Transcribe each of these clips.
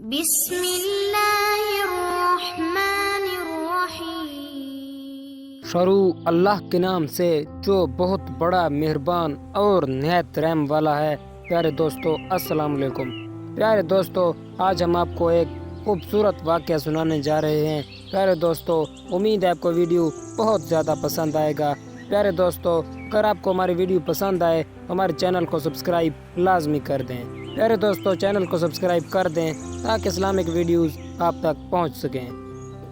بسم اللہ الرحمن الرحیم۔ شروع اللہ کے نام سے جو بہت بڑا مہربان اور نہایت رحم والا ہے۔ پیارے دوستو السلام علیکم۔ پیارے دوستو آج ہم آپ کو ایک خوبصورت واقعہ سنانے جا رہے ہیں۔ پیارے دوستو امید ہے آپ کو ویڈیو بہت زیادہ پسند آئے گا۔ پیارے دوستو اگر آپ کو ہماری ویڈیو پسند آئے تو ہمارے چینل کو سبسکرائب لازمی کر دیں۔ پیارے دوستو چینل کو سبسکرائب کر دیں تاکہ اسلامک ویڈیوز آپ تک پہنچ سکیں۔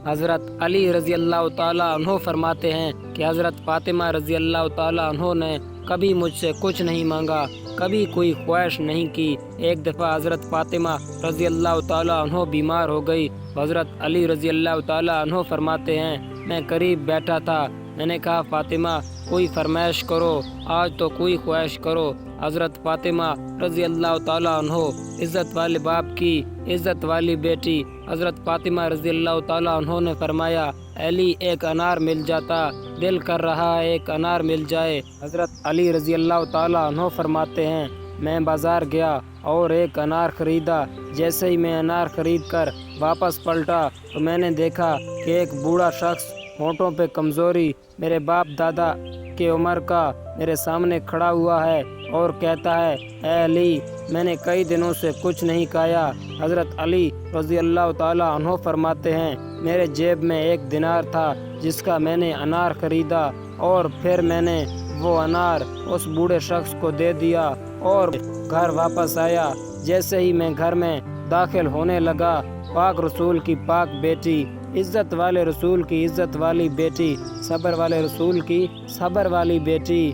حضرت علی رضی اللہ تعالیٰ عنہ فرماتے ہیں کہ حضرت فاطمہ رضی اللہ تعالیٰ عنہ نے کبھی مجھ سے کچھ نہیں مانگا، کبھی کوئی خواہش نہیں کی۔ ایک دفعہ حضرت فاطمہ رضی اللہ تعالیٰ عنہ بیمار ہو گئی۔ حضرت علی رضی اللہ تعالیٰ عنہ فرماتے ہیں میں قریب بیٹھا تھا، میں نے کہا فاطمہ کوئی فرمائش کرو، آج تو کوئی خواہش کرو۔ حضرت فاطمہ رضی اللہ تعالیٰ عنہ عزت والے باپ کی عزت والی بیٹی حضرت فاطمہ رضی اللہ تعالیٰ عنہ نے فرمایا علی ایک انار مل جاتا، دل کر رہا ہے ایک انار مل جائے۔ حضرت علی رضی اللہ تعالیٰ عنہ فرماتے ہیں میں بازار گیا اور ایک انار خریدا۔ جیسے ہی میں انار خرید کر واپس پلٹا تو میں نے دیکھا کہ ایک بوڑھا شخص ہونٹوں پہ کمزوری، میرے باپ دادا کی عمر کا، میرے سامنے کھڑا ہوا ہے اور کہتا ہے اے علی میں نے کئی دنوں سے کچھ نہیں کھایا۔ حضرت علی رضی اللہ تعالیٰ عنہ فرماتے ہیں میرے جیب میں ایک دینار تھا جس کا میں نے انار خریدا اور پھر میں نے وہ انار اس بوڑھے شخص کو دے دیا اور گھر واپس آیا۔ جیسے ہی میں گھر میں داخل ہونے لگا، پاک رسول کی پاک بیٹی، عزت والے رسول کی عزت والی بیٹی، صبر والے رسول کی صبر والی بیٹی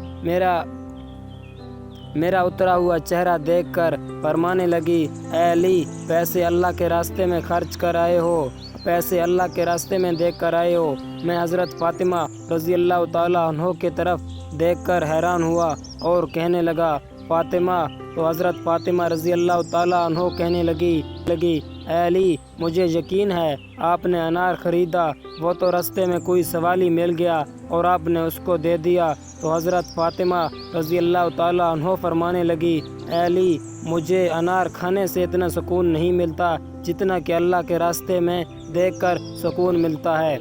میرا اترا ہوا چہرہ دیکھ کر فرمانے لگی اے علی پیسے اللہ کے راستے میں خرچ کر آئے ہو، پیسے اللہ کے راستے میں دے کر آئے ہو۔ میں حضرت فاطمہ رضی اللہ تعالیٰ عنہ کی طرف دیکھ کر حیران ہوا اور کہنے لگا فاطمہ، تو حضرت فاطمہ رضی اللہ تعالیٰ عنہ کہنے لگی اے علی مجھے یقین ہے آپ نے انار خریدا، وہ تو راستے میں کوئی سوالی مل گیا اور آپ نے اس کو دے دیا۔ تو حضرت فاطمہ رضی اللہ تعالیٰ عنہ فرمانے لگی اے علی مجھے انار کھانے سے اتنا سکون نہیں ملتا جتنا کہ اللہ کے راستے میں دیکھ کر سکون ملتا ہے۔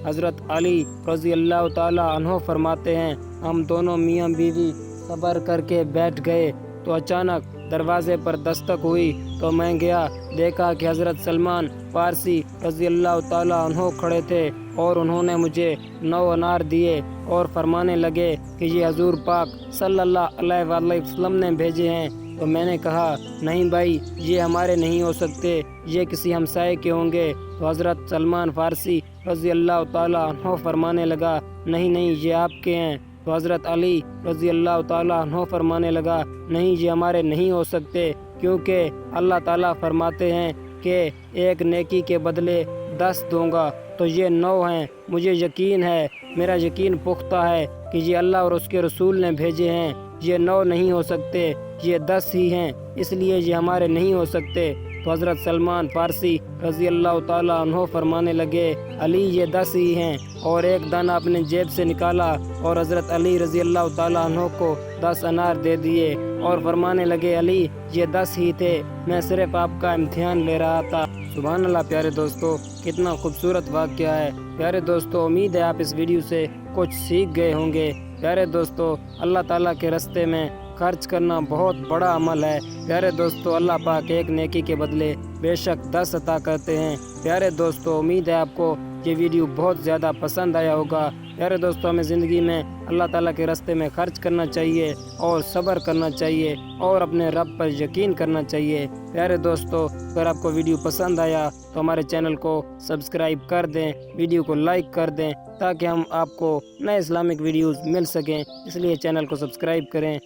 حضرت علی رضی اللہ تعالیٰ عنہ فرماتے ہیں ہم دونوں میاں بیوی صبر کر کے بیٹھ گئے تو اچانک دروازے پر دستک ہوئی تو میں گیا، دیکھا کہ حضرت سلمان فارسی رضی اللہ تعالیٰ عنہ کھڑے تھے اور انہوں نے مجھے 9 انار دیے اور فرمانے لگے کہ یہ حضور پاک صلی اللہ علیہ وآلہ وسلم نے بھیجے ہیں۔ تو میں نے کہا نہیں بھائی یہ ہمارے نہیں ہو سکتے، یہ کسی ہمسائے کے ہوں گے۔ تو حضرت سلمان فارسی رضی اللہ تعالیٰ عنہ فرمانے لگا نہیں یہ آپ کے ہیں۔ تو حضرت علی رضی اللہ تعالیٰ عنہ فرمانے لگا نہیں یہ ہمارے نہیں ہو سکتے، کیونکہ اللہ تعالیٰ فرماتے ہیں کہ ایک نیکی کے بدلے 10 دوں گا، تو یہ 9 ہیں۔ مجھے یقین ہے، میرا یقین پختہ ہے کہ یہ اللہ اور اس کے رسول نے بھیجے ہیں، یہ 9 نہیں ہو سکتے، یہ 10 ہی ہیں، اس لیے یہ ہمارے نہیں ہو سکتے۔ تو حضرت سلمان فارسی رضی اللہ تعالیٰ عنہ فرمانے لگے علی یہ 10 ہی ہیں، اور ایک دانہ اپنے جیب سے نکالا اور حضرت علی رضی اللہ تعالیٰ عنہ کو 10 انار دے دیے اور فرمانے لگے علی یہ 10 ہی تھے، میں صرف آپ کا امتحان لے رہا تھا۔ سبحان اللہ۔ پیارے دوستو کتنا خوبصورت واقعہ ہے۔ پیارے دوستو امید ہے آپ اس ویڈیو سے کچھ سیکھ گئے ہوں گے۔ پیارے دوستو اللہ تعالیٰ کے راستے میں خرچ کرنا بہت بڑا عمل ہے۔ پیارے دوستو اللہ پاک ایک نیکی کے بدلے بے شک 10 عطا کرتے ہیں۔ پیارے دوستو امید ہے آپ کو یہ ویڈیو بہت زیادہ پسند آیا ہوگا۔ پیارے دوستو ہمیں زندگی میں اللہ تعالیٰ کے راستے میں خرچ کرنا چاہیے اور صبر کرنا چاہیے اور اپنے رب پر یقین کرنا چاہیے۔ پیارے دوستو اگر آپ کو ویڈیو پسند آیا تو ہمارے چینل کو سبسکرائب کر دیں، ویڈیو کو لائک کر دیں تاکہ ہم آپ کو نئے اسلامک ویڈیوز مل سکیں، اس لیے چینل کو سبسکرائب کریں۔